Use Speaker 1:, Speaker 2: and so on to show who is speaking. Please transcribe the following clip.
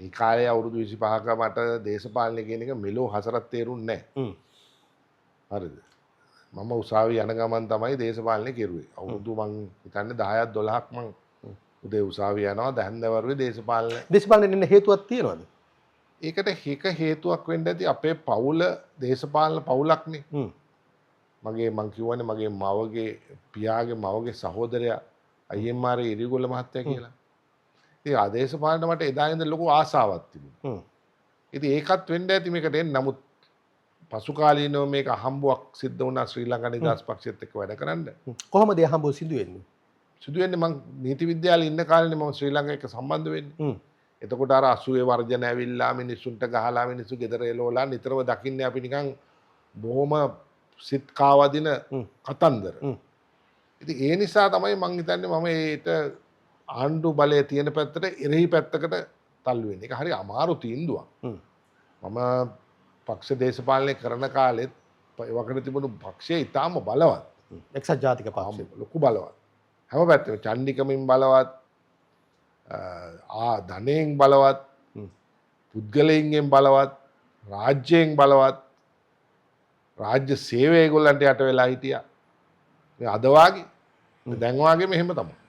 Speaker 1: ඒ කාලේ අවුරුදු 25ක මට දේශපාලනය කියන එක මෙලෝ හසරක් තේරුන්නේ නැහැ. හරිද? මම උසාවිය යන ගමන් තමයි දේශපාලනය කෙරුවේ. අවුරුදු මං හිතන්නේ 10ක් 12ක් මං උදේ උසාවිය යනවා දැහන්දවරුේ
Speaker 2: දේශපාලනේ ඉන්න හේතුවක් තියනවද?
Speaker 1: ඒකට එක හේතුවක් වෙන්න ඇති අපේ පවුල දේශපාලන පවුලක්නේ. මගේ මං කියවනේ මගේ මවගේ පියාගේ මවගේ සහෝදරයා අයිඑම්ආර් ඉරිගොල්ල මහත්තයා කියලා. ඉතින් ආ දේශපාලනට මට එදා ඉඳන් ලොකු ආසාවක් තිබුණා. ඉතින් ඒකත් වෙන්න ඇති මේකට එන්න. නමුත් පසු කාලීනව මේක අහම්බුවක් සිද්ධ වුණා ශ්‍රී ලංකා නිදහස් පක්ෂයත් එක්ක වැඩ කරන්න.
Speaker 2: කොහොමද ඒ අහම්බුව සිදු වෙන්නේ?
Speaker 1: සිදු වෙන්නේ මං නීති විද්‍යාලේ ඉන්න කාලේනේ මම ශ්‍රී ලංකාව එක්ක සම්බන්ධ වෙන්නේ. එතකොට අර 80 වර්ජන ඇවිල්ලා මිනිස්සුන්ට ගහලා මිනිස්සු ගෙදර එලවලා නිතරම දකින්නේ අපි නිකන් බොහොම සිත් කාවදින කතන්දර. ඉතින් ඒ නිසා තමයි මං හිතන්නේ මම ඒට ආණ්ඩු බලය තියෙන පැත්තට එරෙහි පැත්තකට තල්ලු වෙන්නේ. ඒක හරි අමාරු තීන්දුවක්. මම පක්ෂ දේශපාලනය කරන කාලෙත් වකට තිබුණු පක්ෂය ඉතාම බලවත්.
Speaker 2: එක්සත් ජාතික පක්ෂය
Speaker 1: ලොකු බලවත්. හැම පැත්තෙම චන්ඩිකමින් බලවත්, ධනයෙන් බලවත්, පුද්ගලයින්ගෙන් බලවත්, රාජ්‍යයෙන් බලවත්, රාජ්‍ය සේවය ඒගොල්ලන්ට යට වෙලා හිටියා. මේ අද වාගේ දැන් වාගේම එහෙම තමයි.